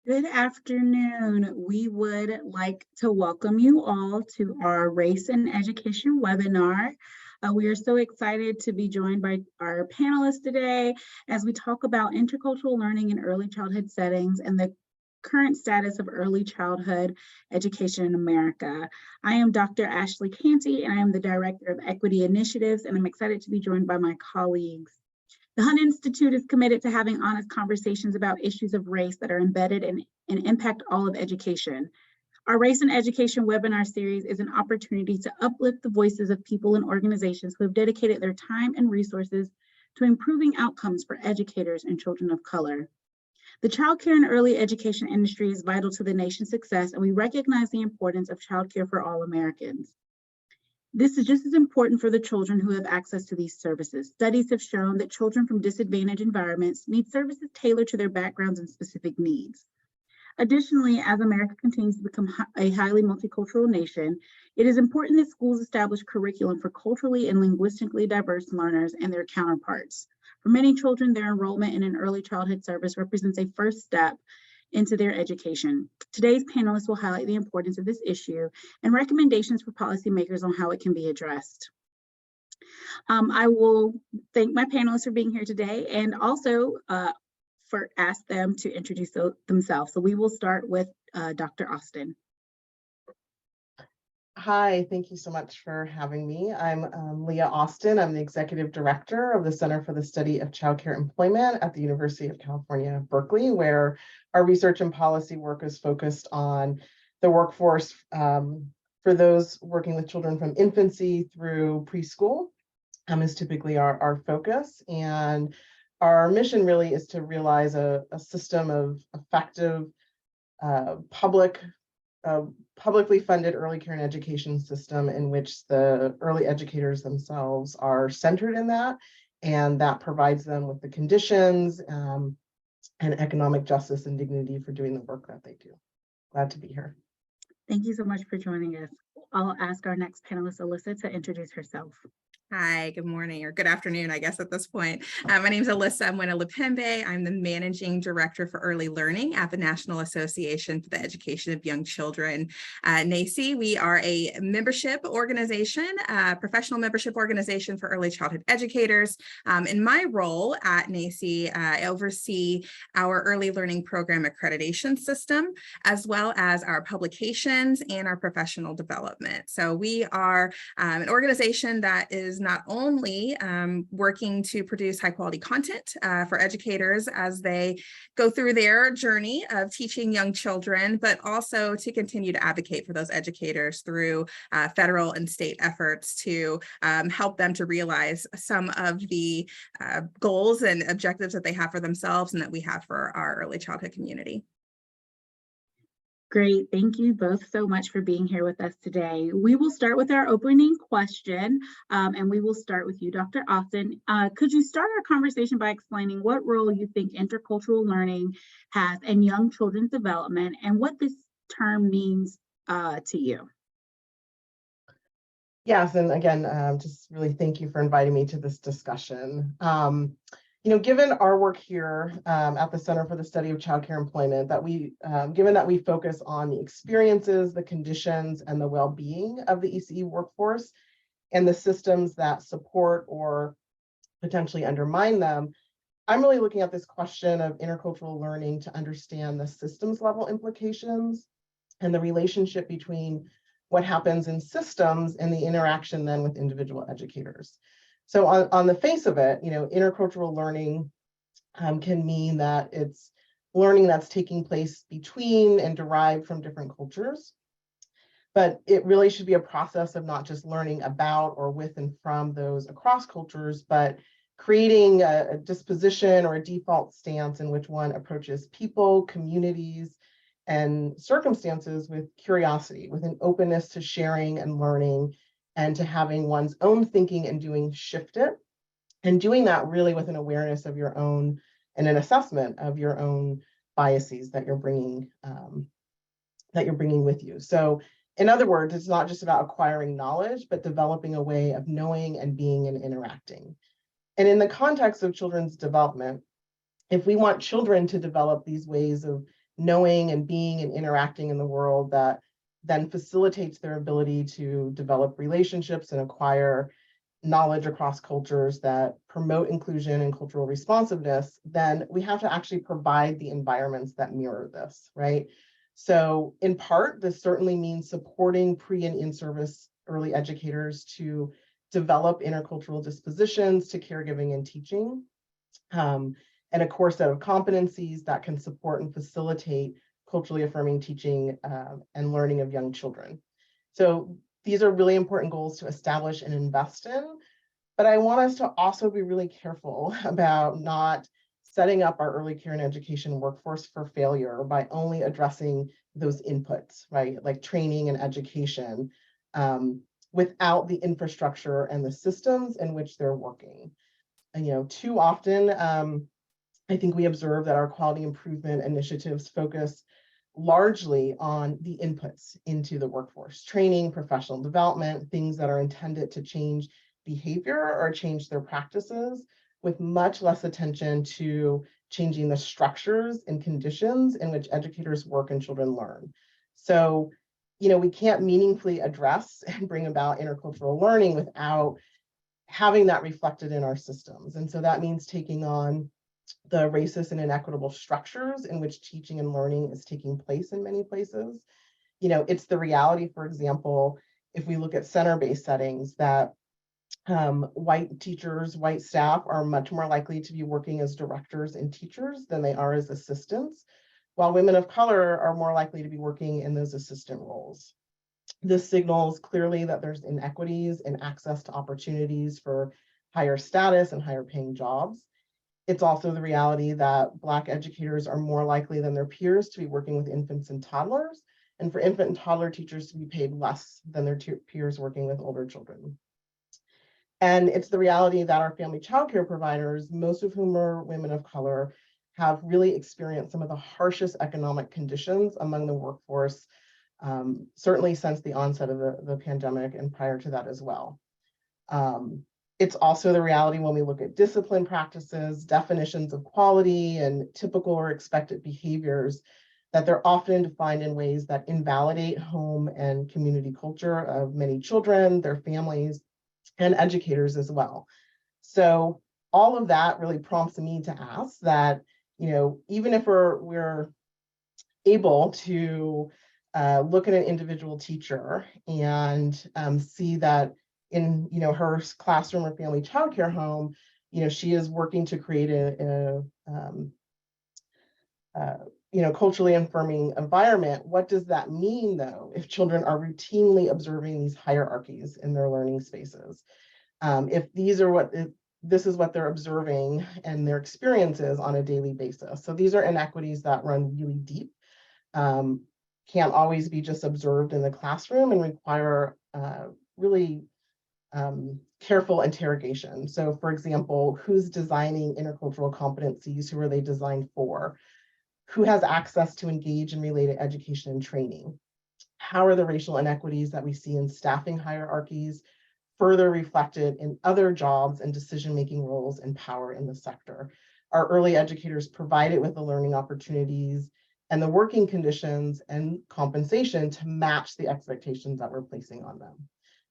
Good afternoon. We would like to welcome you all to our Race and Education webinar. We are so excited to be joined by our panelists today as we talk about intercultural learning in early childhood settings and the current status of early childhood education in America. I am Dr. Ashley Canty, and I am the Director of Equity Initiatives, and I'm excited to be joined by my colleagues. The Hunt Institute is committed to having honest conversations about issues of race that are embedded and impact all of education. Our Race and Education webinar series is an opportunity to uplift the voices of people and organizations who have dedicated their time and resources to improving outcomes for educators and children of color. The childcare and early education industry is vital to the nation's success, and we recognize the importance of childcare for all Americans. This is just as important for the children who have access to these services. Studies have shown that children from disadvantaged environments need services tailored to their backgrounds and specific needs. Additionally, as America continues to become a highly multicultural nation, it is important that schools establish curriculum for culturally and linguistically diverse learners and their counterparts. For many children, their enrollment in an early childhood service represents a first step into their education. Today's panelists will highlight the importance of this issue and recommendations for policymakers on how it can be addressed. I will thank my panelists for being here today and also ask them to introduce themselves. So we will start with Dr. Austin. Hi, thank you so much for having me. I'm Leah Austin. I'm the Executive Director of the Center for the Study of Childcare Employment at the University of California, Berkeley, where our research and policy work is focused on the workforce for those working with children from infancy through preschool is typically our focus. And our mission really is to realize a system of effective publicly funded early care and education system in which the early educators themselves are centered in that, and that provides them with the conditions and economic justice and dignity for doing the work that they do. Glad to be here. Thank you so much for joining us. I'll ask our next panelist, Alyssa, to introduce herself. Hi, good morning or good afternoon, I guess, at this point. My name is Alyssa Pembe. I'm the Managing Director for Early Learning at the National Association for the Education of Young Children, NAEYC. We are a membership organization, professional membership organization for early childhood educators. In my role at NAEYC, I oversee our early learning program accreditation system, as well as our publications and our professional development. So we are an organization that is not only working to produce high quality content for educators as they go through their journey of teaching young children, but also to continue to advocate for those educators through federal and state efforts to help them to realize some of the goals and objectives that they have for themselves and that we have for our early childhood community. Great, thank you both so much for being here with us today. We will start with our opening question, and we will start with you, Dr. Austin. Could you start our conversation by explaining what role you think intercultural learning has in young children's development and what this term means to you? Yes, and again, just really thank you for inviting me to this discussion. Given our work here at the Center for the Study of Childcare Employment, that given that we focus on the experiences, the conditions, and the well-being of the ECE workforce and the systems that support or potentially undermine them, I'm really looking at this question of intercultural learning to understand the systems level implications and the relationship between what happens in systems and the interaction then with individual educators. So on the face of it, intercultural learning can mean that it's learning that's taking place between and derived from different cultures. But it really should be a process of not just learning about or with and from those across cultures, but creating a disposition or a default stance in which one approaches people, communities, and circumstances with curiosity, with an openness to sharing and learning, and to having one's own thinking and doing shift it, and doing that really with an awareness of your own and an assessment of your own biases that you're bringing with you. So in other words, it's not just about acquiring knowledge, but developing a way of knowing and being and interacting. And in the context of children's development, if we want children to develop these ways of knowing and being and interacting in the world that then facilitates their ability to develop relationships and acquire knowledge across cultures that promote inclusion and cultural responsiveness, then we have to actually provide the environments that mirror this, right? So in part, this certainly means supporting pre and in-service early educators to develop intercultural dispositions to caregiving and teaching, and a core set of competencies that can support and facilitate culturally affirming teaching and learning of young children. So these are really important goals to establish and invest in, but I want us to also be really careful about not setting up our early care and education workforce for failure by only addressing those inputs, right? Like training and education, without the infrastructure and the systems in which they're working. And, too often, I think we observe that our quality improvement initiatives focus largely on the inputs into the workforce, training, professional development, things that are intended to change behavior or change their practices, with much less attention to changing the structures and conditions in which educators work and children learn. So, we can't meaningfully address and bring about intercultural learning without having that reflected in our systems. And so that means taking on the racist and inequitable structures in which teaching and learning is taking place in many places. It's the reality, for example, if we look at center-based settings, that white teachers, white staff are much more likely to be working as directors and teachers than they are as assistants, while women of color are more likely to be working in those assistant roles. This signals clearly that there's inequities in access to opportunities for higher status and higher paying jobs. It's also the reality that Black educators are more likely than their peers to be working with infants and toddlers, and for infant and toddler teachers to be paid less than their peers working with older children. And it's the reality that our family childcare providers, most of whom are women of color, have really experienced some of the harshest economic conditions among the workforce, certainly since the onset of the pandemic and prior to that as well. It's also the reality when we look at discipline practices, definitions of quality, and typical or expected behaviors, that they're often defined in ways that invalidate home and community culture of many children, their families, and educators as well. So all of that really prompts me to ask that, even if we're able to look at an individual teacher and see that in her classroom or family childcare home, she is working to create a culturally affirming environment. What does that mean, though, if children are routinely observing these hierarchies in their learning spaces? If this is what they're observing and their experiences on a daily basis. So these are inequities that run really deep, can't always be just observed in the classroom, and require really careful interrogation. So, for example, who's designing intercultural competencies? Who are they designed for? Who has access to engage in related education and training? How are the racial inequities that we see in staffing hierarchies further reflected in other jobs and decision-making roles and power in the sector? Are early educators provided with the learning opportunities and the working conditions and compensation to match the expectations that we're placing on them?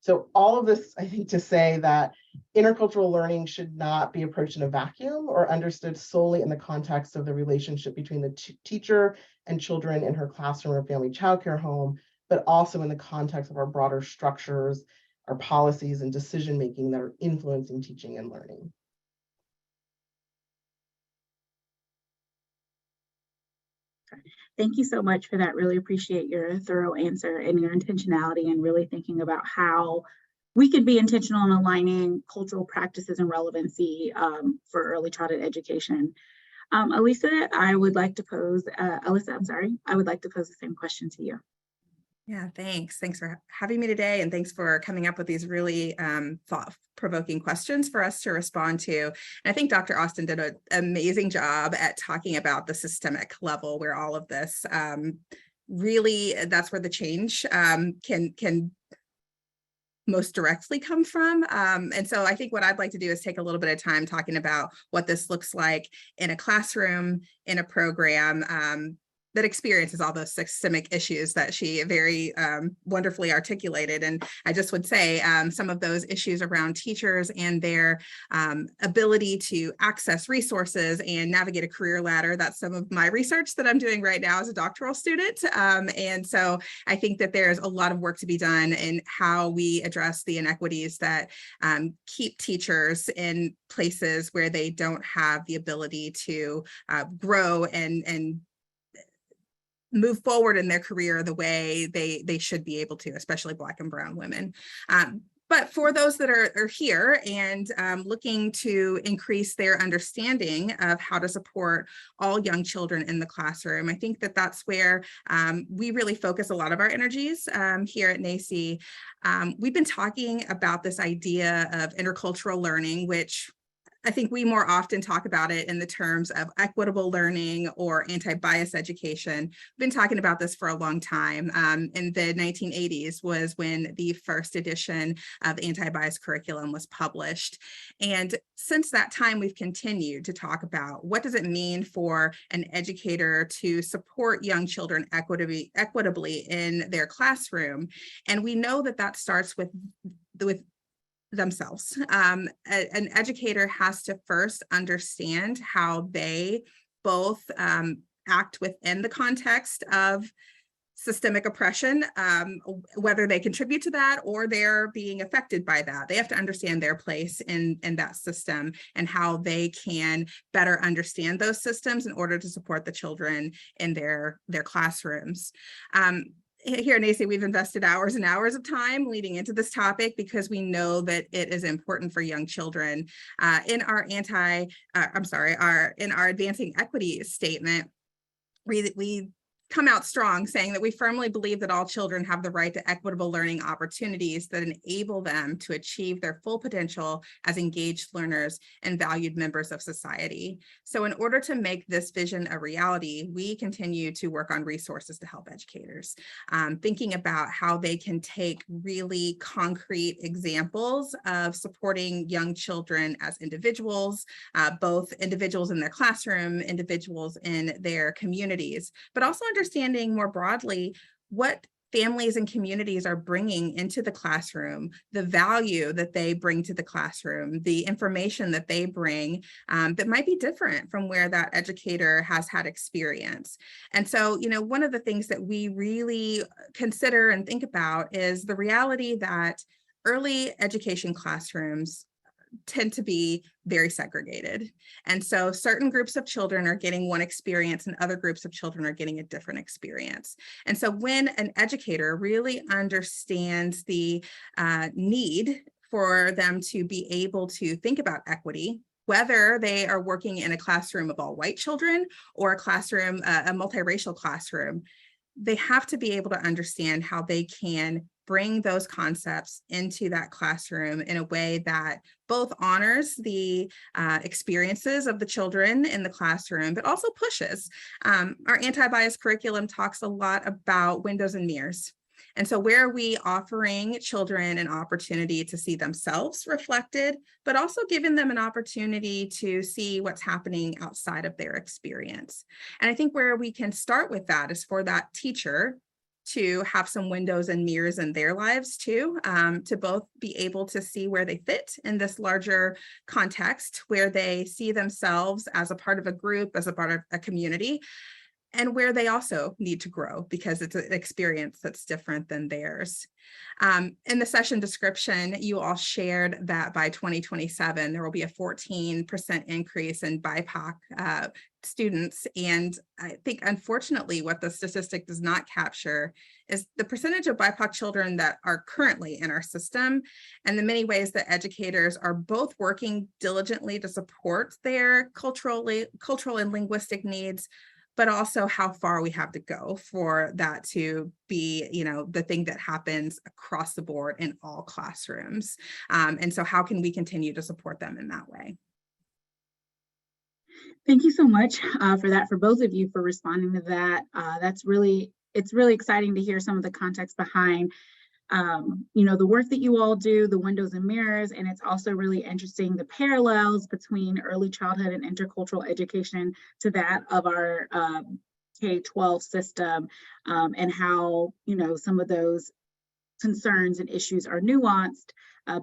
So all of this, I think, to say that intercultural learning should not be approached in a vacuum or understood solely in the context of the relationship between the teacher and children in her classroom or family childcare home, but also in the context of our broader structures, our policies, and decision-making that are influencing teaching and learning. Thank you so much for that. Really appreciate your thorough answer and your intentionality, and really thinking about how we could be intentional in aligning cultural practices and relevancy for early childhood education. Alyssa, I would like to pose the same question to you. Yeah, thanks. Thanks for having me today, and thanks for coming up with these really thought-provoking questions for us to respond to. And I think Dr. Austin did an amazing job at talking about the systemic level where all of this really, that's where the change can most directly come from. And so I think what I'd like to do is take a little bit of time talking about what this looks like in a classroom, in a program, that experiences all those systemic issues that she very wonderfully articulated. And I just would say some of those issues around teachers and their ability to access resources and navigate a career ladder. That's some of my research that I'm doing right now as a doctoral student. And so I think that there's a lot of work to be done in how we address the inequities that keep teachers in places where they don't have the ability to grow and move forward in their career the way they should be able to, especially Black and brown women. But for those that are here and looking to increase their understanding of how to support all young children in the classroom, I think that that's where we really focus a lot of our energies here at NACCE. We've been talking about this idea of intercultural learning, which I think we more often talk about it in the terms of equitable learning or anti-bias education. We've been talking about this for a long time. In the 1980s was when the first edition of the anti-bias curriculum was published. And since that time, we've continued to talk about what does it mean for an educator to support young children equitably in their classroom. And we know that that starts with themselves. An educator has to first understand how they both act within the context of systemic oppression, whether they contribute to that or they're being affected by that. They have to understand their place in that system and how they can better understand those systems in order to support the children in their classrooms. Here at NACCE, we've invested hours and hours of time leading into this topic because we know that it is important for young children. In our advancing equity statement, we come out strong saying that we firmly believe that all children have the right to equitable learning opportunities that enable them to achieve their full potential as engaged learners and valued members of society. So in order to make this vision a reality, we continue to work on resources to help educators, thinking about how they can take really concrete examples of supporting young children as individuals, both individuals in their classroom, individuals in their communities, but also understanding more broadly what families and communities are bringing into the classroom, the value that they bring to the classroom, the information that they bring that might be different from where that educator has had experience. And so, one of the things that we really consider and think about is the reality that early education classrooms tend to be very segregated. And so certain groups of children are getting one experience and other groups of children are getting a different experience. And so when an educator really understands the need for them to be able to think about equity, whether they are working in a classroom of all white children or a classroom, a multiracial classroom, they have to be able to understand how they can bring those concepts into that classroom in a way that both honors the experiences of the children in the classroom, but also pushes. Our anti-bias curriculum talks a lot about windows and mirrors. And so where are we offering children an opportunity to see themselves reflected, but also giving them an opportunity to see what's happening outside of their experience? And I think where we can start with that is for that teacher to have some windows and mirrors in their lives too, to both be able to see where they fit in this larger context, where they see themselves as a part of a group, as a part of a community, and where they also need to grow because it's an experience that's different than theirs. In the session description, you all shared that by 2027, there will be a 14% increase in BIPOC students. And I think, unfortunately, what the statistic does not capture is the percentage of BIPOC children that are currently in our system and the many ways that educators are both working diligently to support their cultural and linguistic needs, but also how far we have to go for that to be, the thing that happens across the board in all classrooms. And so how can we continue to support them in that way? Thank you so much for that, for both of you, for responding to that. It's really exciting to hear some of the context behind the work that you all do, the windows and mirrors, and it's also really interesting the parallels between early childhood and intercultural education to that of our K-12 system, and how, some of those concerns and issues are nuanced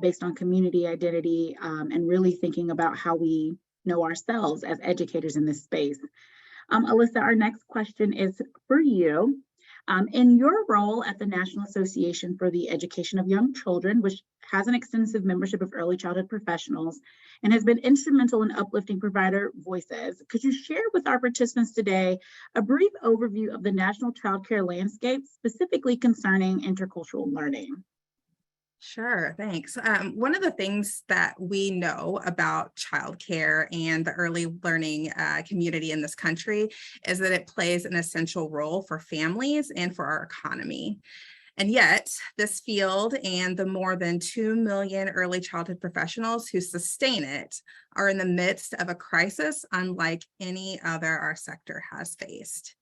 based on community identity, and really thinking about how we know ourselves as educators in this space. Alyssa, our next question is for you. In your role at the National Association for the Education of Young Children, which has an extensive membership of early childhood professionals and has been instrumental in uplifting provider voices, could you share with our participants today a brief overview of the national childcare landscape, specifically concerning intercultural learning? Sure, thanks. One of the things that we know about childcare and the early learning community in this country is that it plays an essential role for families and for our economy. And yet, this field and the more than 2 million early childhood professionals who sustain it are in the midst of a crisis unlike any other our sector has faced.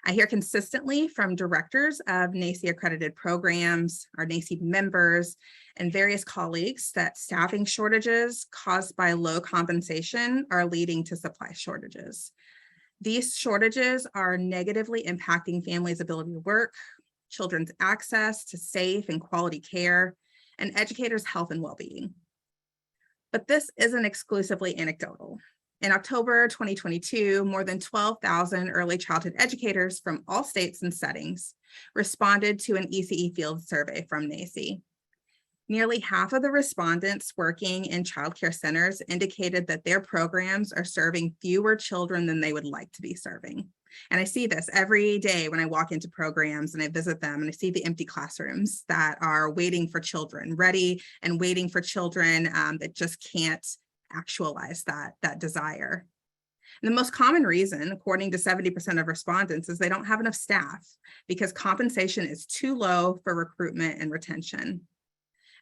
I hear consistently from directors of NACCE accredited programs, our NACCE members, and various colleagues that staffing shortages caused by low compensation are leading to supply shortages. These shortages are negatively impacting families' ability to work, children's access to safe and quality care, and educators' health and well-being. But this isn't exclusively anecdotal. In October 2022, more than 12,000 early childhood educators from all states and settings responded to an ECE field survey from NACCE. Nearly half of the respondents working in childcare centers indicated that their programs are serving fewer children than they would like to be serving. And I see this every day when I walk into programs and I visit them, and I see the empty classrooms that are waiting for children, ready and waiting for children that just can't actualize that desire. And the most common reason, according to 70% of respondents, is they don't have enough staff because compensation is too low for recruitment and retention.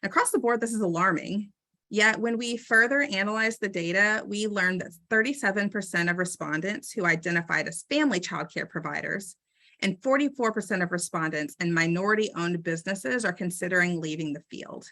Across the board, this is alarming. Yet when we further analyze the data, we learned that 37% of respondents who identified as family childcare providers and 44% of respondents in minority-owned businesses are considering leaving the field.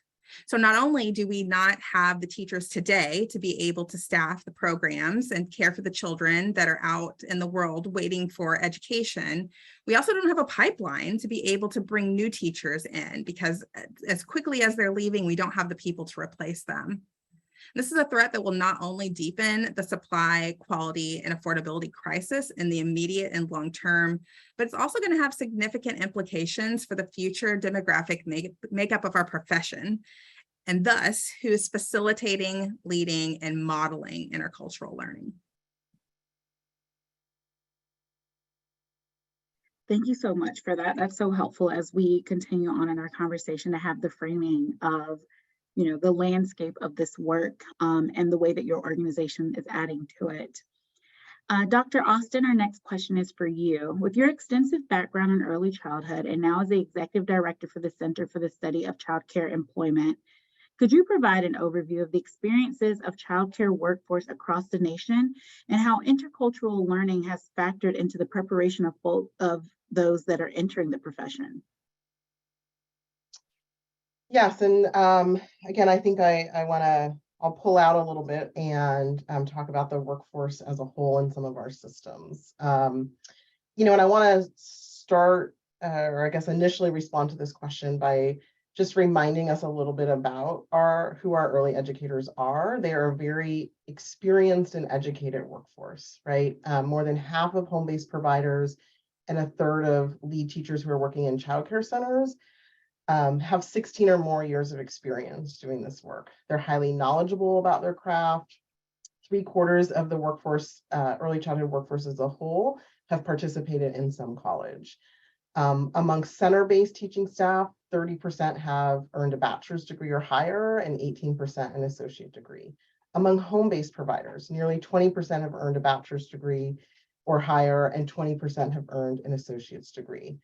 So not only do we not have the teachers today to be able to staff the programs and care for the children that are out in the world waiting for education, we also don't have a pipeline to be able to bring new teachers in, because as quickly as they're leaving, we don't have the people to replace them. This is a threat that will not only deepen the supply, quality, and affordability crisis in the immediate and long term, but it's also going to have significant implications for the future demographic makeup of our profession, and thus who is facilitating, leading, and modeling intercultural learning. Thank you so much for that. That's so helpful as we continue on in our conversation to have the framing of the landscape of this work, and the way that your organization is adding to it. Dr. Austin, our next question is for you. With your extensive background in early childhood and now as the Executive Director for the Center for the Study of Childcare Employment, could you provide an overview of the experiences of childcare workforce across the nation and how intercultural learning has factored into the preparation of those that are entering the profession? Yes, and again, I think I'll pull out a little bit and talk about the workforce as a whole in some of our systems. And I want to start, or I guess initially respond to this question by just reminding us a little bit about who our early educators are. They are a very experienced and educated workforce, right? More than half of home-based providers and a third of lead teachers who are working in childcare centers have 16 or more years of experience doing this work. They're highly knowledgeable about their craft. 3/4 of the workforce, early childhood workforce as a whole, have participated in some college. Among center-based teaching staff, 30% have earned a bachelor's degree or higher and 18% an associate degree. Among home-based providers, nearly 20% have earned a bachelor's degree or higher and 20% have earned an associate's degree.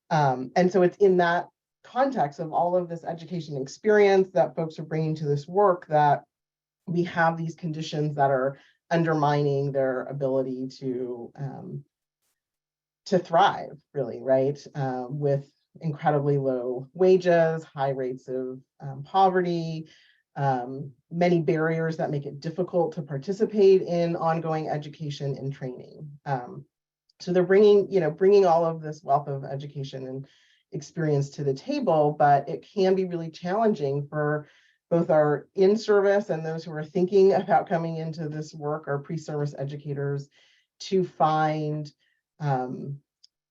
And so it's in that context of all of this education experience that folks are bringing to this work that we have these conditions that are undermining their ability to thrive, really, right? With incredibly low wages, high rates of poverty, many barriers that make it difficult to participate in ongoing education and training. So they're bringing all of this wealth of education and experience to the table, but it can be really challenging for both our in-service and those who are thinking about coming into this work, our pre-service educators, to find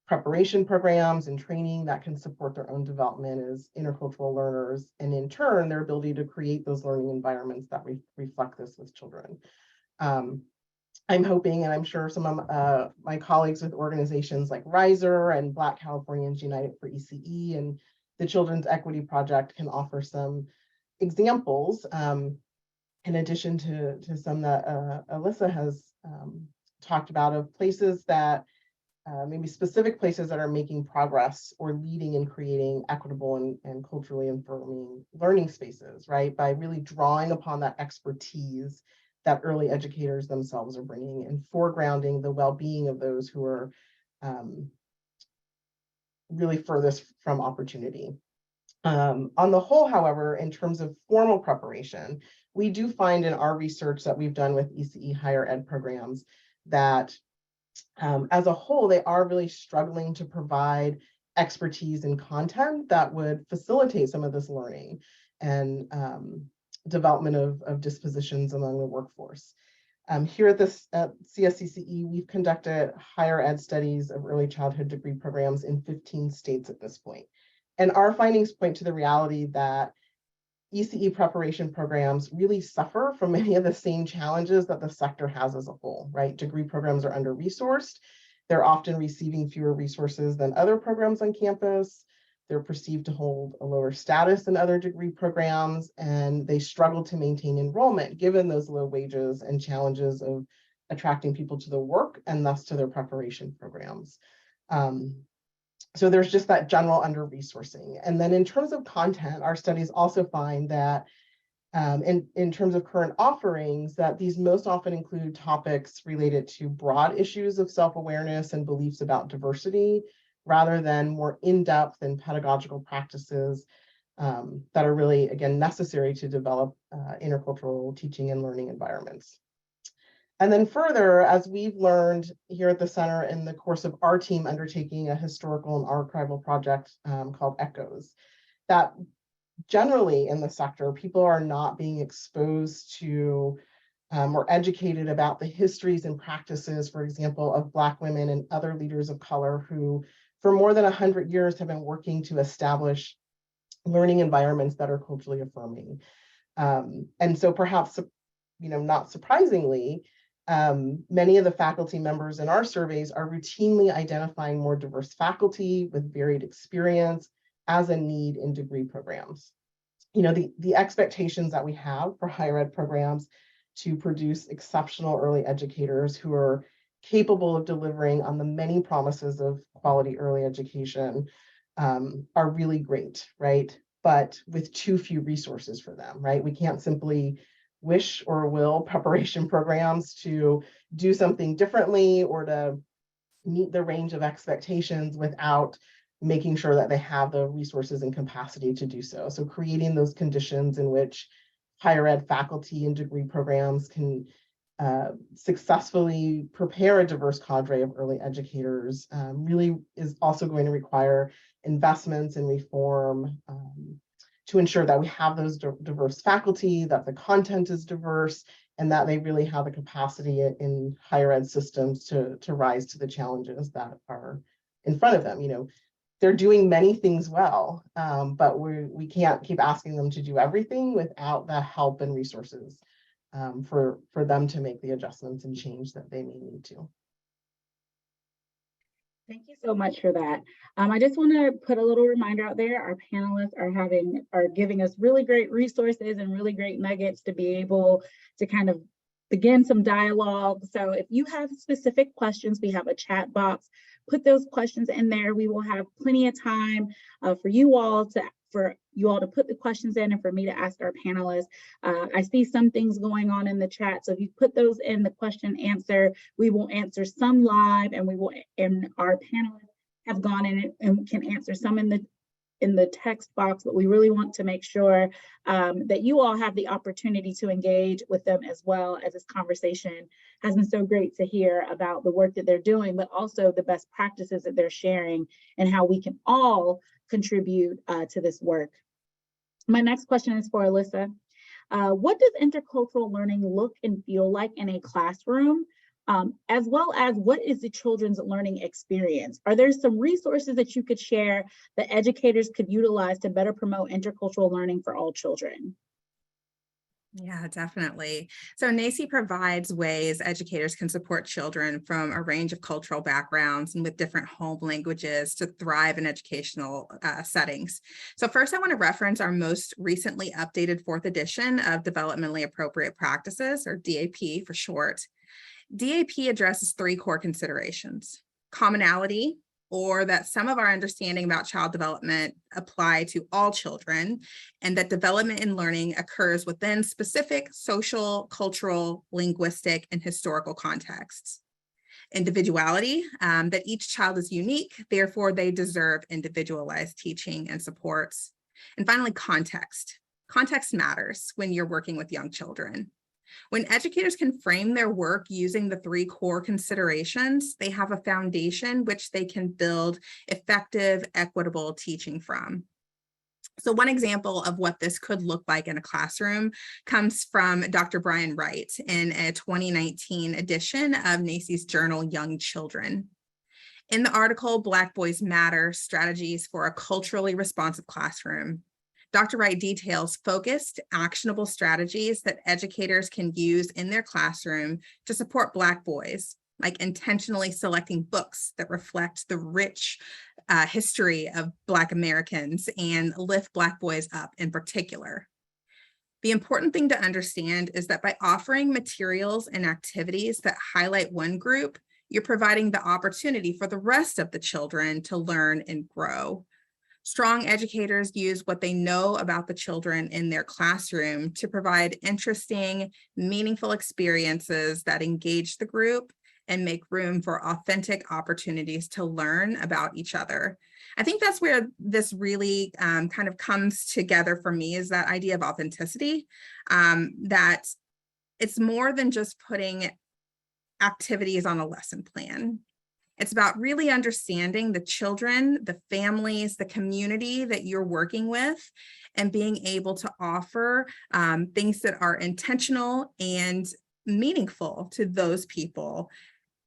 preparation programs and training that can support their own development as intercultural learners, and in turn, their ability to create those learning environments that reflect this with children. I'm hoping, and I'm sure some of my colleagues with organizations like Riser and Black Californians United for ECE and the Children's Equity Project can offer some examples, in addition to some that Alyssa has talked about, of places that maybe specific places that are making progress or leading in creating equitable and culturally informing learning spaces, right? By really drawing upon that expertise that early educators themselves are bringing and foregrounding the well-being of those who are really furthest from opportunity. On the whole, however, in terms of formal preparation, we do find in our research that we've done with ECE higher ed programs that as a whole, they are really struggling to provide expertise and content that would facilitate some of this learning and development of dispositions among the workforce. Here at CSCCE, we've conducted higher ed studies of early childhood degree programs in 15 states at this point. And our findings point to the reality that ECE preparation programs really suffer from many of the same challenges that the sector has as a whole, right? Degree programs are under-resourced. They're often receiving fewer resources than other programs on campus. They're perceived to hold a lower status than other degree programs, and they struggle to maintain enrollment given those low wages and challenges of attracting people to the work and thus to their preparation programs. So there's just that general under-resourcing. And then in terms of content, our studies also find that in terms of current offerings, that these most often include topics related to broad issues of self-awareness and beliefs about diversity, rather than more in-depth and pedagogical practices that are really, again, necessary to develop intercultural teaching and learning environments. And then further, as we've learned here at the center in the course of our team undertaking a historical and archival project called Echoes, that generally in the sector, people are not being exposed to or educated about the histories and practices, for example, of Black women and other leaders of color who for more than 100 years have been working to establish learning environments that are culturally affirming. And so perhaps, not surprisingly, many of the faculty members in our surveys are routinely identifying more diverse faculty with varied experience as a need in degree programs. The expectations that we have for higher ed programs to produce exceptional early educators who are capable of delivering on the many promises of quality early education are really great, right? But with too few resources for them, right? We can't simply wish or will preparation programs to do something differently or to meet the range of expectations without making sure that they have the resources and capacity to do so. So creating those conditions in which higher ed faculty and degree programs can successfully prepare a diverse cadre of early educators really is also going to require investments and reform to ensure that we have those diverse faculty, that the content is diverse, and that they really have the capacity in higher ed systems to rise to the challenges that are in front of them. They're doing many things well, but we can't keep asking them to do everything without the help and resources for them to make the adjustments and change that they may need to. Thank you so much for that. I just want to put a little reminder out there. Our panelists are giving us really great resources and really great nuggets to be able to kind of begin some dialogue. So if you have specific questions, we have a chat box. Put those questions in there. We will have plenty of time for you all to put the questions in and for me to ask our panelists. I see some things going on in the chat. So if you put those in the question answer, we will answer some live and our panelists have gone in and can answer some in the in the text box, but we really want to make sure that you all have the opportunity to engage with them as well, as this conversation has been so great to hear about the work that they're doing, but also the best practices that they're sharing and how we can all contribute to this work. My next question is for Alyssa. What does intercultural learning look and feel like in a classroom? As well as what is the children's learning experience? Are there some resources that you could share that educators could utilize to better promote intercultural learning for all children? Yeah, definitely. So NACCE provides ways educators can support children from a range of cultural backgrounds and with different home languages to thrive in educational settings. So first, I want to reference our most recently updated 4th edition of Developmentally Appropriate Practices, or DAP for short. DAP addresses 3 core considerations: commonality, or that some of our understanding about child development apply to all children, and that development and learning occurs within specific social, cultural, linguistic, and historical contexts. Individuality, that each child is unique, therefore they deserve individualized teaching and supports. And finally, context. Context matters when you're working with young children. When educators can frame their work using the 3 core considerations, they have a foundation which they can build effective, equitable teaching from. So one example of what this could look like in a classroom comes from Dr. Brian Wright in a 2019 edition of NACCE's journal, Young Children. In the article, Black Boys Matter: Strategies for a Culturally Responsive Classroom, Dr. Wright details focused, actionable strategies that educators can use in their classroom to support Black boys, like intentionally selecting books that reflect the rich history of Black Americans and lift Black boys up in particular. The important thing to understand is that by offering materials and activities that highlight one group, you're providing the opportunity for the rest of the children to learn and grow. Strong educators use what they know about the children in their classroom to provide interesting, meaningful experiences that engage the group and make room for authentic opportunities to learn about each other. I think that's where this really kind of comes together for me, is that idea of authenticity, that it's more than just putting activities on a lesson plan. It's about really understanding the children, the families, the community that you're working with, and being able to offer things that are intentional and meaningful to those people.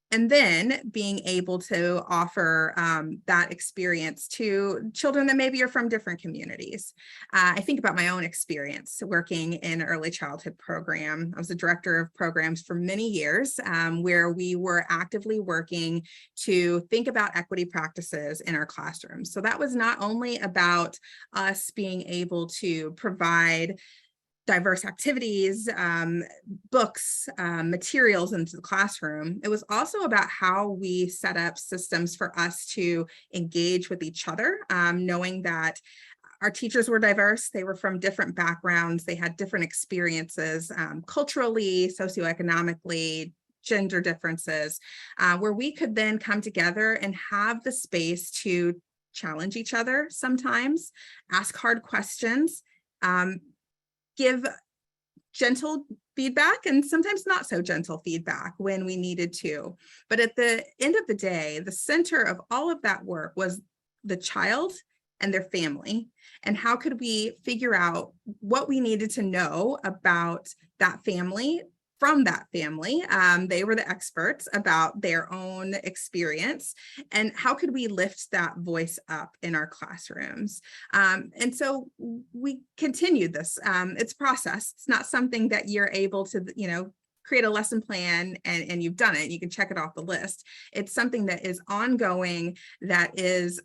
And then being able to offer that experience to children that maybe are from different communities. I think about my own experience working in an early childhood program. I was a director of programs for many years, where we were actively working to think about equity practices in our classrooms. So that was not only about us being able to provide diverse activities, books, materials into the classroom. It was also about how we set up systems for us to engage with each other, knowing that our teachers were diverse. They were from different backgrounds. They had different experiences, culturally, socioeconomically, gender differences, where we could then come together and have the space to challenge each other sometimes, ask hard questions, give gentle feedback and sometimes not so gentle feedback when we needed to. But at the end of the day, the center of all of that work was the child and their family. And how could we figure out what we needed to know about that family from that family? They were the experts about their own experience. And how could we lift that voice up in our classrooms? And so we continued this. It's a process. It's not something that you're able to, create a lesson plan and you've done it. You can check it off the list. It's something that is ongoing, that is,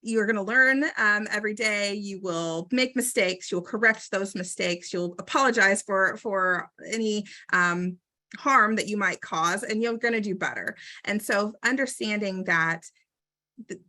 you're going to learn every day. You will make mistakes. You'll correct those mistakes. You'll apologize for any harm that you might cause, and you're going to do better. And so understanding that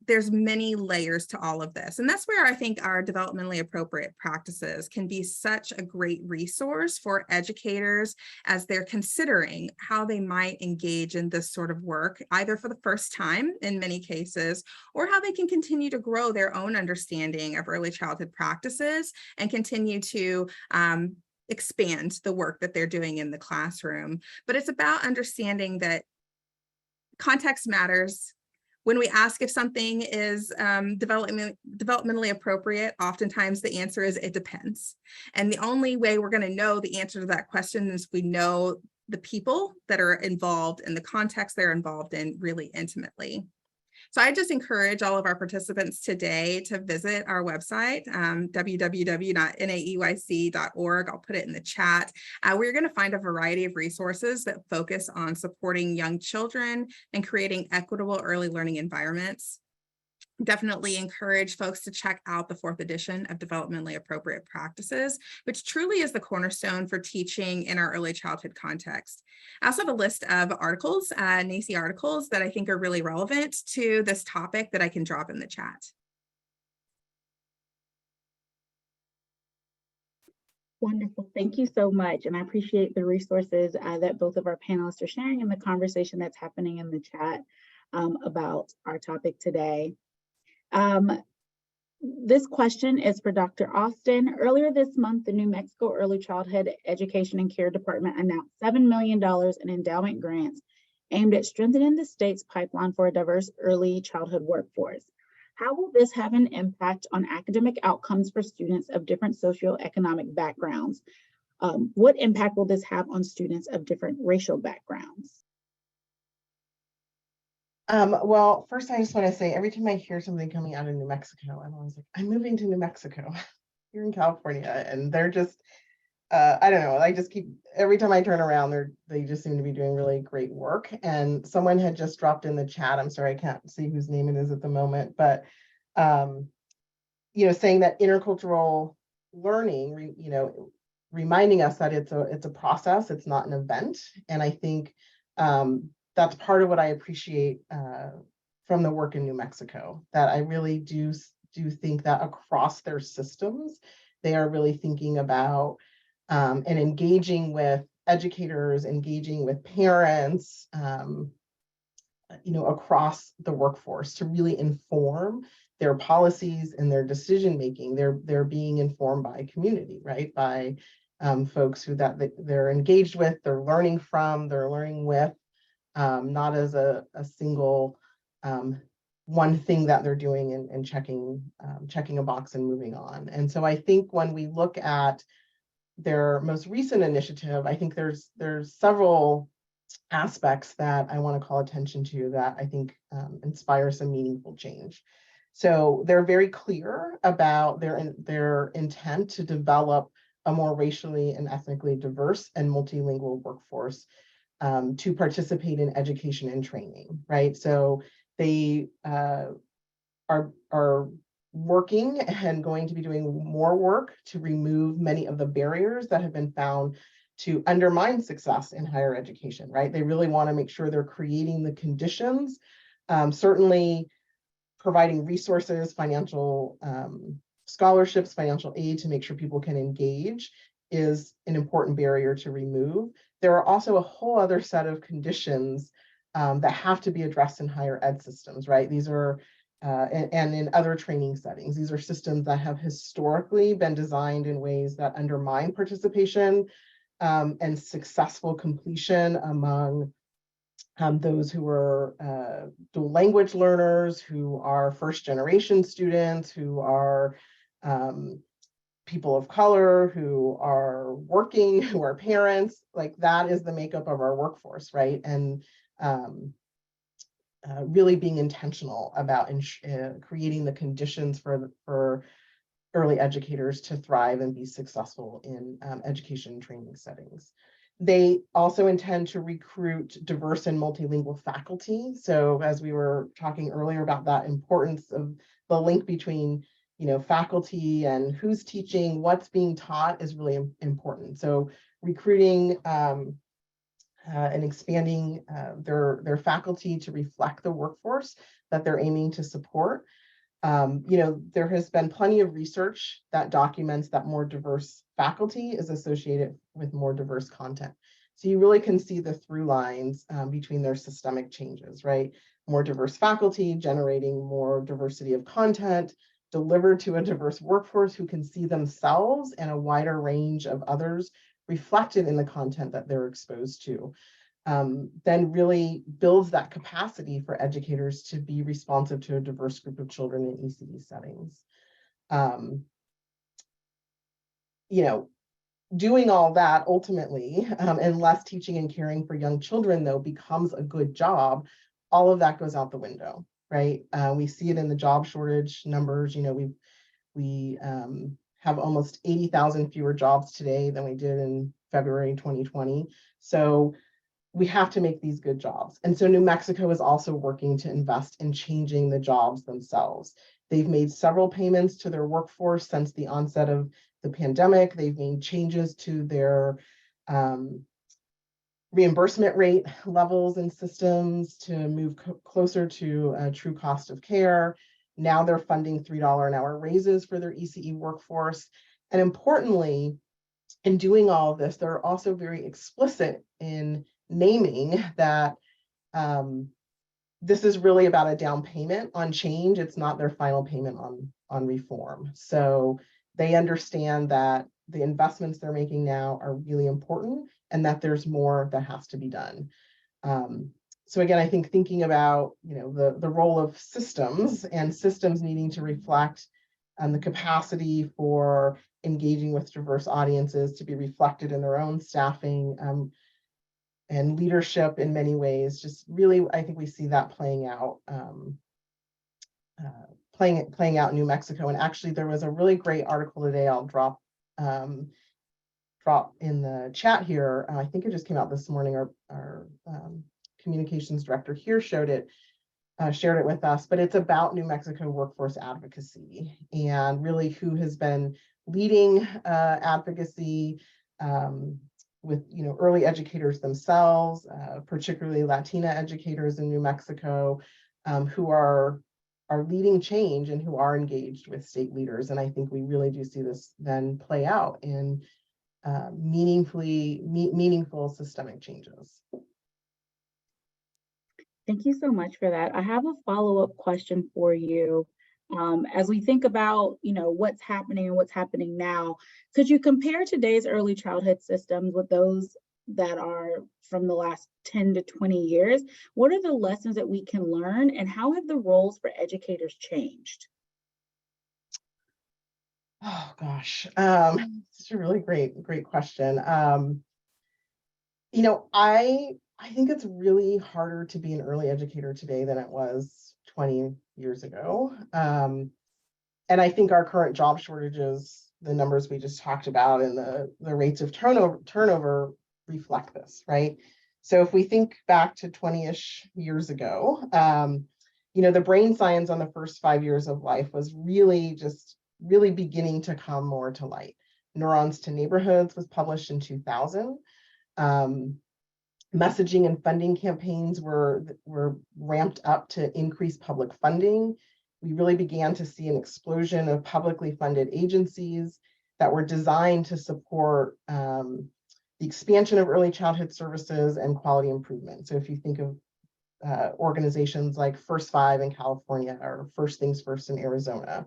there's many layers to all of this. And that's where I think our developmentally appropriate practices can be such a great resource for educators as they're considering how they might engage in this sort of work, either for the first time in many cases, or how they can continue to grow their own understanding of early childhood practices and continue to expand the work that they're doing in the classroom. But it's about understanding that context matters. When we ask if something is developmentally appropriate, oftentimes the answer is it depends. And the only way we're going to know the answer to that question is we know the people that are involved and the context they're involved in really intimately. So I just encourage all of our participants today to visit our website, www.naeyc.org. I'll put it in the chat. We're going to find a variety of resources that focus on supporting young children and creating equitable early learning environments. Definitely encourage folks to check out the 4th edition of Developmentally Appropriate Practices, which truly is the cornerstone for teaching in our early childhood context. I also have a list of articles, NAEYC articles, that I think are really relevant to this topic that I can drop in the chat. Wonderful. Thank you so much. And I appreciate the resources that both of our panelists are sharing and the conversation that's happening in the chat about our topic today. This question is for Dr. Austin. Earlier this month, the New Mexico Early Childhood Education and Care Department announced $7 million in endowment grants aimed at strengthening the state's pipeline for a diverse early childhood workforce. How will this have an impact on academic outcomes for students of different socioeconomic backgrounds? What impact will this have on students of different racial backgrounds? Well, first, I just want to say every time I hear something coming out of New Mexico, I'm always like, I'm moving to New Mexico here in California. And they're just, I don't know, I just keep, every time I turn around, they just seem to be doing really great work. And someone had just dropped in the chat, I'm sorry, I can't see whose name it is at the moment, but, saying that intercultural learning, reminding us that it's a process, it's not an event. And I think, that's part of what I appreciate from the work in New Mexico, that I really do think that across their systems, they are really thinking about and engaging with educators, engaging with parents, across the workforce to really inform their policies and their decision making. They're being informed by community, right? By folks who they're engaged with, they're learning from, they're learning with. Not as a single one thing that they're doing and checking a box and moving on. And so I think when we look at their most recent initiative, I think there's several aspects that I want to call attention to that I think inspire some meaningful change. So they're very clear about their intent to develop a more racially and ethnically diverse and multilingual workforce to participate in education and training, right? So they are working and going to be doing more work to remove many of the barriers that have been found to undermine success in higher education, right? They really want to make sure they're creating the conditions, certainly providing resources, financial scholarships, financial aid to make sure people can engage is an important barrier to remove. There are also a whole other set of conditions that have to be addressed in higher ed systems, right? These are, and in other training settings, these are systems that have historically been designed in ways that undermine participation and successful completion among those who are dual language learners, who are first generation students, who are people of color, who are working, who are parents. Like, that is the makeup of our workforce, right? And really being intentional about creating the conditions for early educators to thrive and be successful in education and training settings. They also intend to recruit diverse and multilingual faculty. So as we were talking earlier about that importance of the link between faculty and who's teaching, what's being taught is really important. So recruiting and expanding their faculty to reflect the workforce that they're aiming to support. There has been plenty of research that documents that more diverse faculty is associated with more diverse content. So you really can see the through lines between their systemic changes, right? More diverse faculty generating more diversity of content delivered to a diverse workforce who can see themselves and a wider range of others reflected in the content that they're exposed to. Then really builds that capacity for educators to be responsive to a diverse group of children in ECE settings. Doing all that ultimately, unless teaching and caring for young children, though, becomes a good job, all of that goes out the window, right? We see it in the job shortage numbers. We have almost 80,000 fewer jobs today than we did in February 2020. So we have to make these good jobs. And so New Mexico is also working to invest in changing the jobs themselves. They've made several payments to their workforce since the onset of the pandemic. They've made changes to their reimbursement rate levels and systems to move closer to a true cost of care. Now they're funding $3 an hour raises for their ECE workforce. And importantly, in doing all of this, they're also very explicit in naming that this is really about a down payment on change. It's not their final payment on reform. So they understand that the investments they're making now are really important and that there's more that has to be done. So again, I think thinking about the role of systems and systems needing to reflect the capacity for engaging with diverse audiences to be reflected in their own staffing and leadership in many ways. Just really, I think we see that playing out playing out in New Mexico. And actually, there was a really great article today. I'll drop in the chat here. I think it just came out this morning. Our communications director here shared it with us, but it's about New Mexico workforce advocacy and really who has been leading advocacy with early educators themselves, particularly Latina educators in New Mexico, who are leading change and who are engaged with state leaders. And I think we really do see this then play out in meaningful systemic changes. Thank you so much for that. I have a follow-up question for you. As we think about, what's happening and what's happening now, could you compare today's early childhood systems with those that are from the last 10 to 20 years? What are the lessons that we can learn, and how have the roles for educators changed? Oh gosh, such a really great question. I think it's really harder to be an early educator today than it was 20 years ago. And I think our current job shortages, the numbers we just talked about, and the rates of turnover reflect this, right? So if we think back to 20-ish years ago, the brain science on the first 5 years of life was really beginning to come more to light. Neurons to Neighborhoods was published in 2000. Messaging and funding campaigns were ramped up to increase public funding. We really began to see an explosion of publicly funded agencies that were designed to support the expansion of early childhood services and quality improvement. So if you think of organizations like First Five in California or First Things First in Arizona,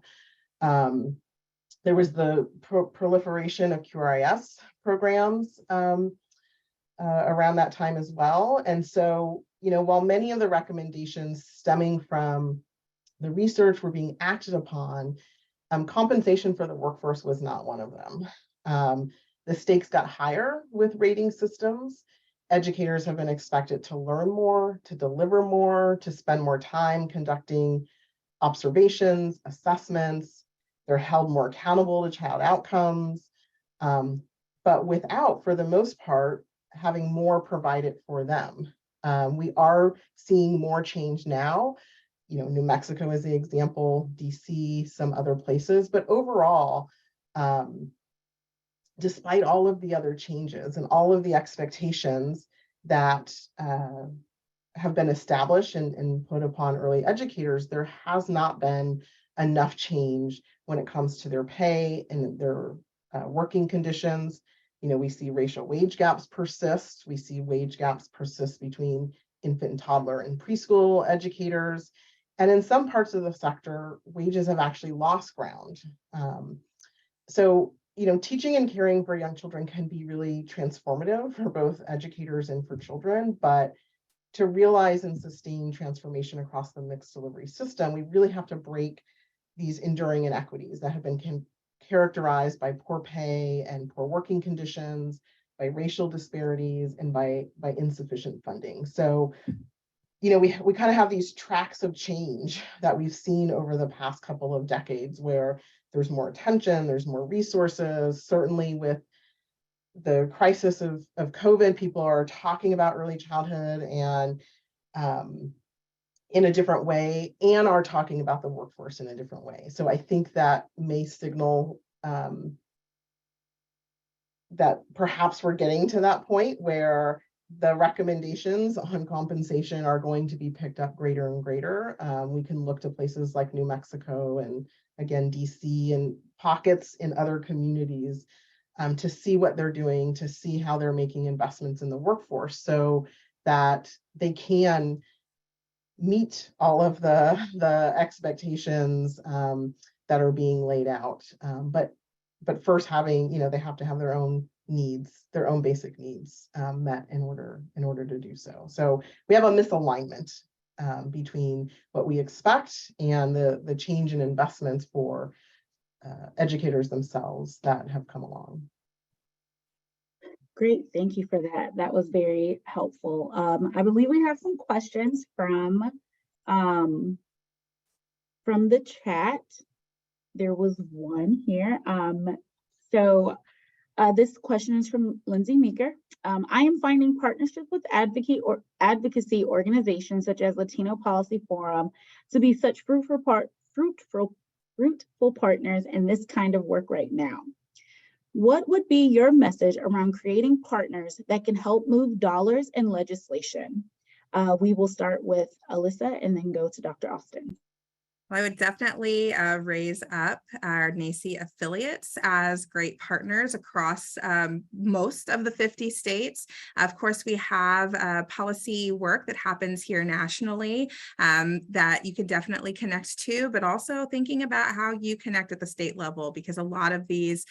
there was the proliferation of QRIS programs around that time as well. And so, while many of the recommendations stemming from the research were being acted upon, compensation for the workforce was not one of them. The stakes got higher with rating systems. Educators have been expected to learn more, to deliver more, to spend more time conducting observations, assessments. They're held more accountable to child outcomes, but without, for the most part, having more provided for them. We are seeing more change now. New Mexico is the example, DC, some other places, but overall, despite all of the other changes and all of the expectations, that have been established and put upon early educators, there has not been enough change when it comes to their pay and their working conditions. We see racial wage gaps persist. We see wage gaps persist between infant and toddler and preschool educators. And in some parts of the sector, wages have actually lost ground. So, teaching and caring for young children can be really transformative for both educators and for children, but to realize and sustain transformation across the mixed delivery system, we really have to break these enduring inequities that have been characterized by poor pay and poor working conditions, by racial disparities, and by insufficient funding. So, we kind of have these tracks of change that we've seen over the past couple of decades where there's more attention, there's more resources. Certainly with the crisis of COVID, people are talking about early childhood and in a different way, and are talking about the workforce in a different way. So I think that may signal that perhaps we're getting to that point where the recommendations on compensation are going to be picked up greater and greater. We can look to places like New Mexico and again, DC and pockets in other communities to see what they're doing, to see how they're making investments in the workforce so that they can meet all of the expectations that are being laid out. But first having, they have to have their own needs, their own basic needs met in order to do so. So we have a misalignment between what we expect and the change in investments for educators themselves that have come along. Great, thank you for that. That was very helpful. I believe we have some questions from the chat. There was one here. This question is from Lindsay Meeker. I am finding partnerships with advocacy organizations such as Latino Policy Forum to be such fruitful partners in this kind of work right now. What would be your message around creating partners that can help move dollars and legislation? We will start with Alyssa and then go to Dr. Austin. I would definitely raise up our NACCE affiliates as great partners across most of the 50 states. Of course, we have policy work that happens here nationally that you could definitely connect to, but also thinking about how you connect at the state level, because a lot of these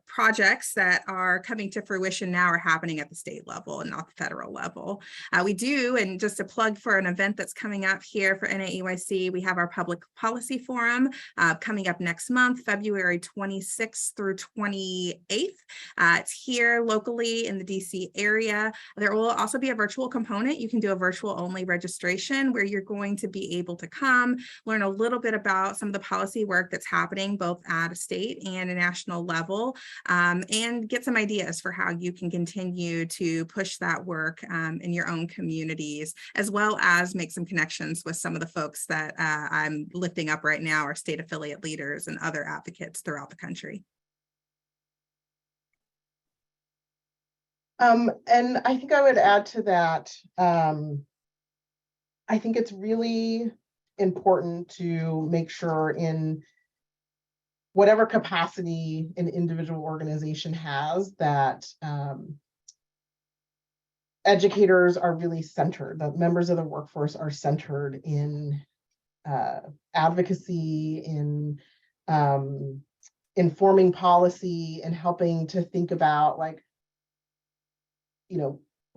projects that are coming to fruition now are happening at the state level and not the federal level. We do, and just a plug for an event that's coming up here for NAEYC, we have our public policy forum coming up next month, February 26th through 28th. It's here locally in the DC area. There will also be a virtual component. You can do a virtual only registration where you're going to be able to come, learn a little bit about some of the policy work that's happening both at a state and a national level, and get some ideas for how you can continue to push that work in your own communities, as well as make some connections with some of the folks that I'm lifting up right now, our state affiliate leaders and other advocates throughout the country. And I think I would add to that, I think it's really important to make sure in whatever capacity an individual organization has that educators are really centered, that members of the workforce are centered in advocacy, in informing policy, and helping to think about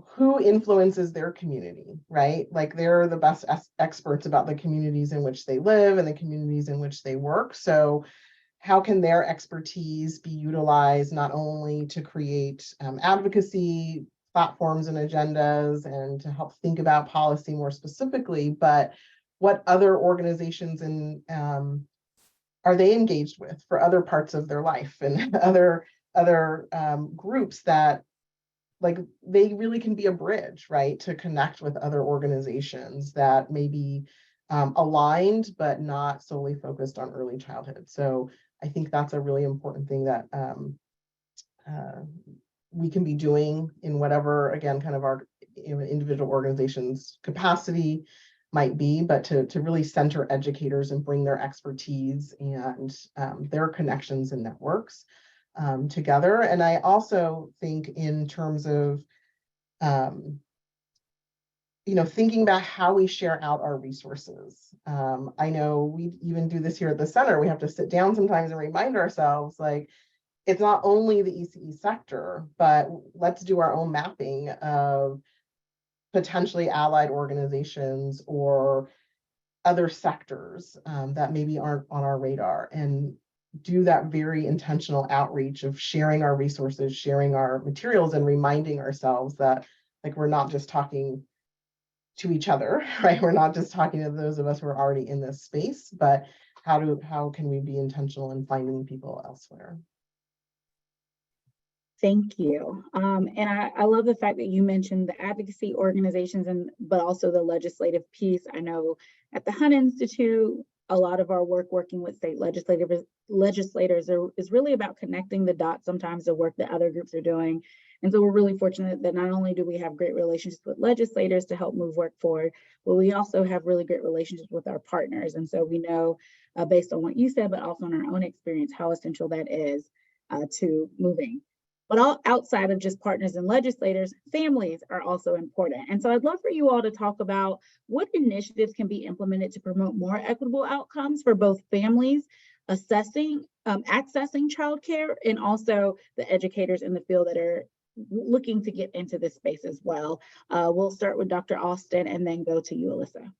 who influences their community, right? Like they're the best experts about the communities in which they live and the communities in which they work. So how can their expertise be utilized not only to create advocacy platforms and agendas and to help think about policy more specifically, but what other organizations and are they engaged with for other parts of their life and other groups that they really can be a bridge, right, to connect with other organizations that may be aligned but not solely focused on early childhood. So I think that's a really important thing that we can be doing in whatever, again, kind of our an individual organization's capacity might be, but to really center educators and bring their expertise and their connections and networks together. And I also think in terms of thinking about how we share out our resources. I know we even do this here at the center. We have to sit down sometimes and remind ourselves, like, it's not only the ECE sector, but let's do our own mapping of potentially allied organizations or other sectors that maybe aren't on our radar, and do that very intentional outreach of sharing our resources, sharing our materials, and reminding ourselves that, like, we're not just talking to each other, right? We're not just talking to those of us who are already in this space, but how can we be intentional in finding people elsewhere? Thank you. And I love the fact that you mentioned the advocacy organizations, but also the legislative piece. I know at the Hunt Institute, a lot of our work working with state legislators is really about connecting the dots, sometimes the work that other groups are doing. And so we're really fortunate that not only do we have great relationships with legislators to help move work forward, but we also have really great relationships with our partners. And so we know, based on what you said, but also in our own experience, how essential that is to moving. But all outside of just partners and legislators, families are also important. And so I'd love for you all to talk about what initiatives can be implemented to promote more equitable outcomes for both families accessing childcare, and also the educators in the field that are looking to get into this space as well. We'll start with Dr. Austin and then go to you, Alyssa.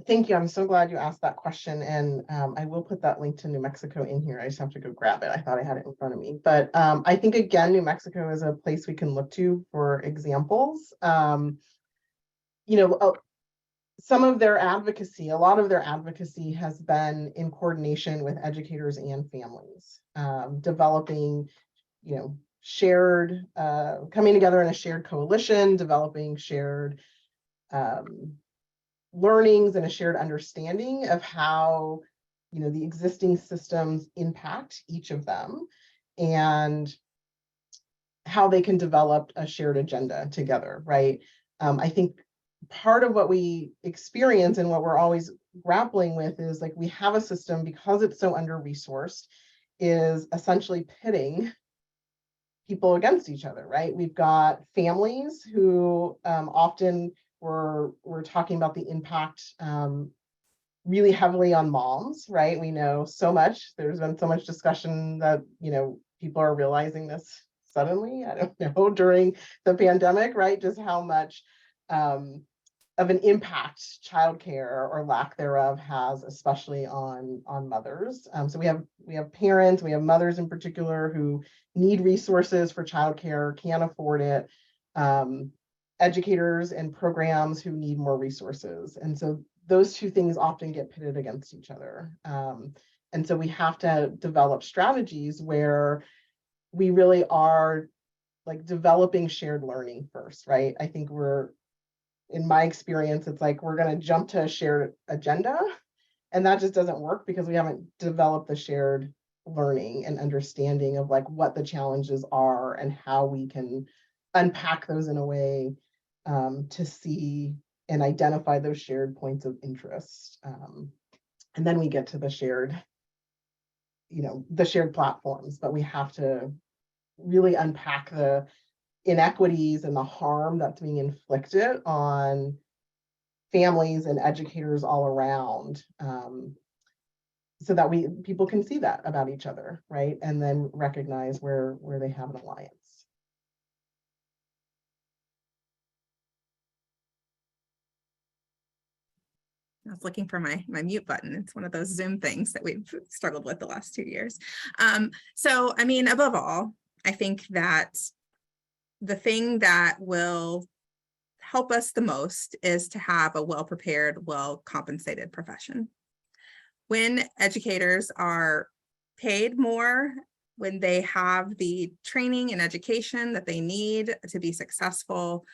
Thank you. I'm so glad you asked that question. And I will put that link to New Mexico in here. I just have to go grab it. I thought I had it in front of me. But I think, again, New Mexico is a place we can look to for examples. Some of their advocacy, a lot of their advocacy has been in coordination with educators and families, developing, shared, coming together in a shared coalition, developing shared learnings and a shared understanding of how the existing systems impact each of them, and how they can develop a shared agenda together, right? I think part of what we experience and what we're always grappling with is, like, we have a system, because it's so under-resourced, is essentially pitting people against each other, right? We've got families who often we're talking about the impact really heavily on moms, right? We know so much. There's been so much discussion that, people are realizing this suddenly, I don't know, during the pandemic, right? Just how much of an impact childcare or lack thereof has, especially on mothers. So we have parents, we have mothers in particular who need resources for childcare, can't afford it. Educators and programs who need more resources. And so those two things often get pitted against each other. And so we have to develop strategies where we really are, like, developing shared learning first, right? I think in my experience, it's like we're going to jump to a shared agenda, and that just doesn't work because we haven't developed the shared learning and understanding of, like, what the challenges are and how we can unpack those in a way to see and identify those shared points of interest. And then we get to the shared platforms, but we have to really unpack the inequities and the harm that's being inflicted on families and educators all around, so that people can see that about each other, right? And then recognize where they have an alliance. I was looking for my mute button. It's one of those Zoom things that we've struggled with the last 2 years. So, I mean, above all, I think that the thing that will help us the most is to have a well-prepared, well-compensated profession. When educators are paid more, when they have the training and education that they need to be successful,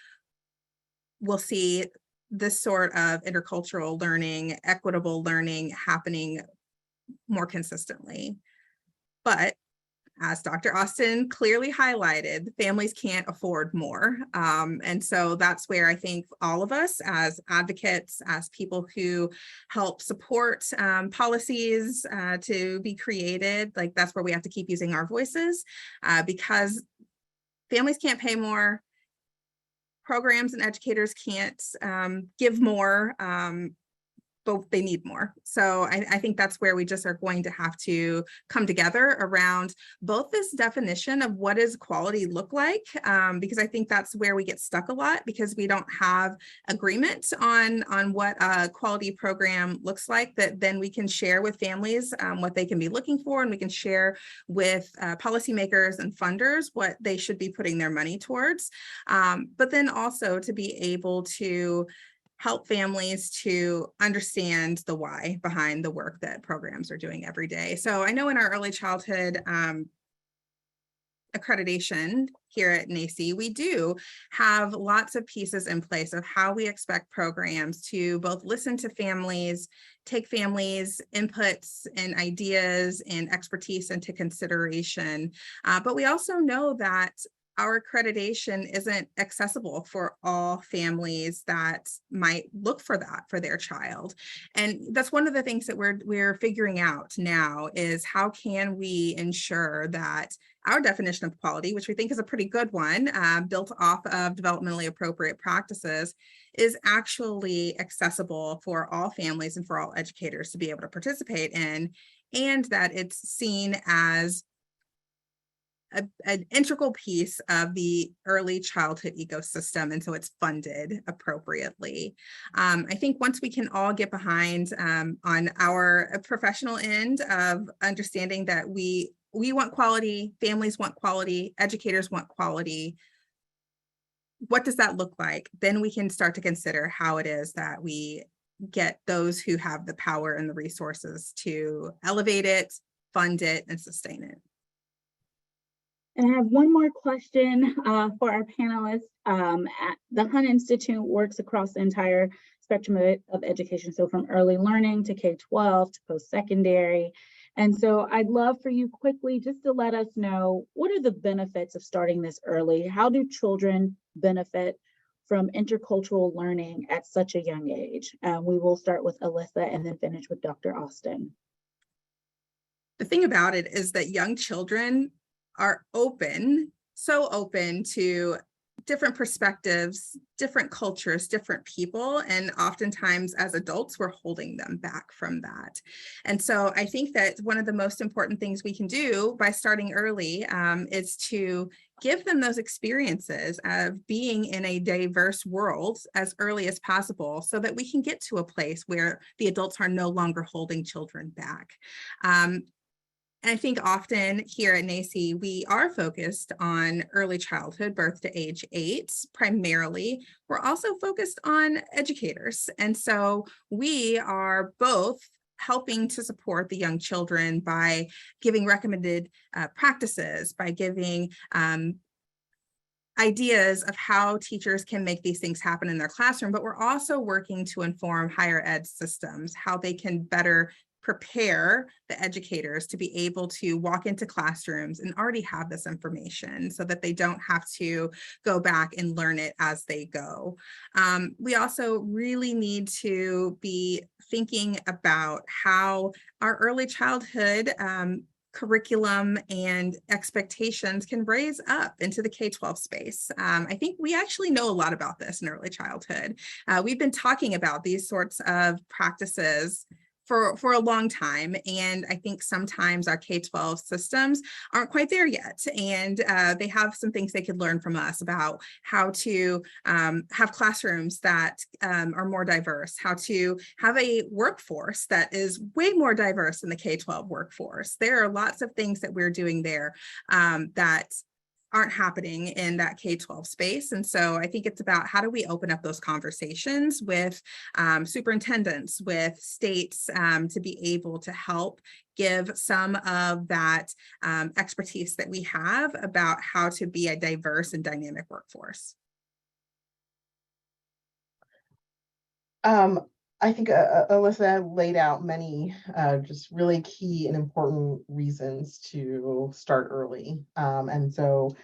we'll see this sort of intercultural learning, equitable learning happening more consistently. But as Dr. Austin clearly highlighted, families can't afford more. And so that's where I think all of us as advocates, as people who help support policies to be created, like that's where we have to keep using our voices because families can't pay more, programs and educators can't give more, but they need more. So I think that's where we just are going to have to come together around both this definition of what does quality look like, because I think that's where we get stuck a lot because we don't have agreement on what a quality program looks like that then we can share with families what they can be looking for, and we can share with policymakers and funders what they should be putting their money towards. But then also to be able to help families to understand the why behind the work that programs are doing every day. So I know in our early childhood accreditation here at NACCE, we do have lots of pieces in place of how we expect programs to both listen to families, take families' inputs and ideas and expertise into consideration. But we also know that our accreditation isn't accessible for all families that might look for that for their child. And that's one of the things that we're figuring out now is how can we ensure that our definition of quality, which we think is a pretty good one, built off of developmentally appropriate practices, is actually accessible for all families and for all educators to be able to participate in, and that it's seen as an integral piece of the early childhood ecosystem, and so it's funded appropriately. I think once we can all get behind on our professional end of understanding that we want quality, families want quality, educators want quality, what does that look like? Then we can start to consider how it is that we get those who have the power and the resources to elevate it, fund it, and sustain it. And I have one more question for our panelists. The Hunt Institute works across the entire spectrum of education, so from early learning to K-12 to post-secondary. And so I'd love for you quickly just to let us know, what are the benefits of starting this early? How do children benefit from intercultural learning at such a young age? We will start with Alyssa and then finish with Dr. Austin. The thing about it is that young children are open, so open to different perspectives, different cultures, different people, and oftentimes as adults, we're holding them back from that. And so I think that one of the most important things we can do by starting early is to give them those experiences of being in a diverse world as early as possible so that we can get to a place where the adults are no longer holding children back. And I think often here at NACCE, we are focused on early childhood, birth to age 8, primarily. We're also focused on educators. And so we are both helping to support the young children by giving recommended practices, by giving ideas of how teachers can make these things happen in their classroom, but we're also working to inform higher ed systems, how they can better prepare the educators to be able to walk into classrooms and already have this information so that they don't have to go back and learn it as they go. We also really need to be thinking about how our early childhood curriculum and expectations can raise up into the K-12 space. I think we actually know a lot about this in early childhood. We've been talking about these sorts of practices for a long time. And I think sometimes our K-12 systems aren't quite there yet. And they have some things they could learn from us about how to have classrooms that are more diverse, how to have a workforce that is way more diverse than the K-12 workforce. There are lots of things that we're doing there that aren't happening in that K-12 space. And so I think it's about how do we open up those conversations with superintendents, with states to be able to help give some of that expertise that we have about how to be a diverse and dynamic workforce. I think Alyssa laid out many just really key and important reasons to start early. And so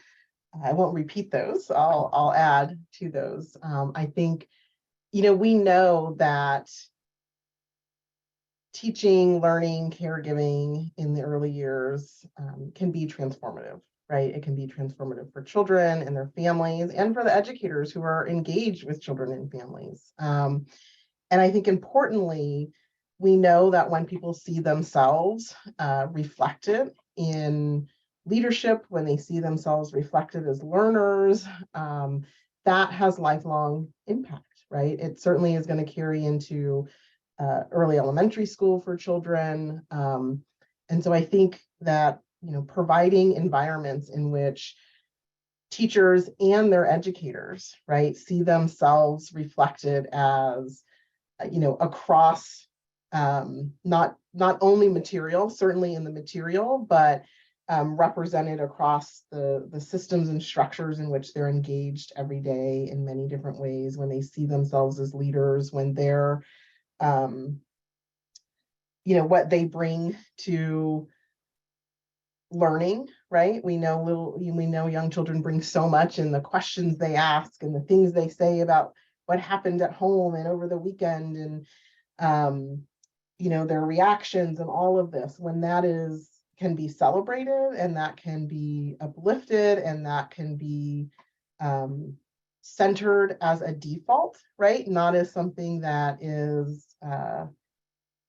I won't repeat those. I'll add to those. I think, we know that teaching, learning, caregiving in the early years can be transformative, right? It can be transformative for children and their families and for the educators who are engaged with children and families. And I think importantly, we know that when people see themselves reflected in leadership, when they see themselves reflected as learners, that has lifelong impact, right? It certainly is going to carry into early elementary school for children. And so I think that, providing environments in which teachers and their educators, right, see themselves reflected as across not only material, certainly in the material, but represented across the systems and structures in which they're engaged every day in many different ways, when they see themselves as leaders, when they're what they bring to learning, right? We know young children bring so much in the questions they ask and the things they say about what happened at home and over the weekend, and their reactions and all of this, when that can be celebrated and that can be uplifted and that can be centered as a default, right? Not as something that is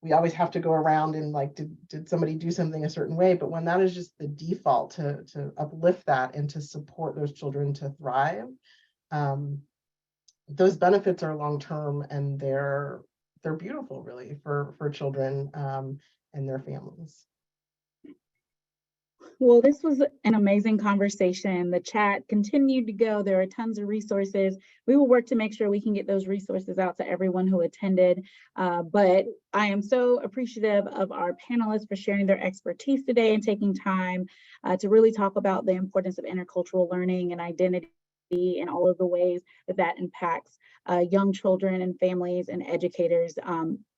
we always have to go around and like, did somebody do something a certain way? But when that is just the default, to uplift that and to support those children to thrive, those benefits are long-term, and they're beautiful, really, for children and their families. Well, this was an amazing conversation. The chat continued to go. There are tons of resources. We will work to make sure we can get those resources out to everyone who attended. But I am so appreciative of our panelists for sharing their expertise today and taking time to really talk about the importance of intercultural learning and identity and all of the ways that impacts young children and families and educators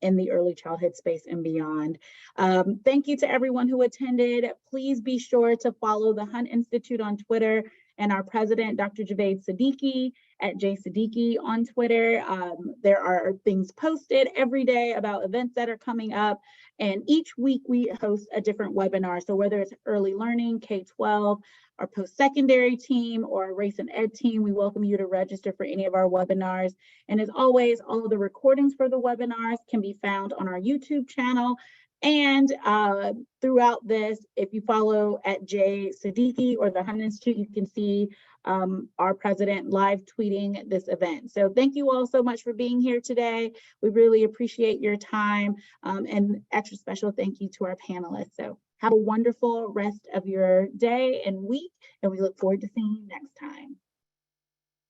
in the early childhood space and beyond. Thank you to everyone who attended. Please be sure to follow the Hunt Institute on Twitter and our president, Dr. Javed Siddiqui, at jsiddiqui on Twitter. There are things posted every day about events that are coming up. And each week we host a different webinar. So whether it's early learning, K-12, our post-secondary team, or race and ed team, we welcome you to register for any of our webinars. And as always, all of the recordings for the webinars can be found on our YouTube channel. And throughout this, if you follow at J Siddiqui or the Hunt Institute, you can see our president live tweeting this event. So thank you all so much for being here today. We really appreciate your time, and extra special thank you to our panelists. So have a wonderful rest of your day and week, and we look forward to seeing you next time.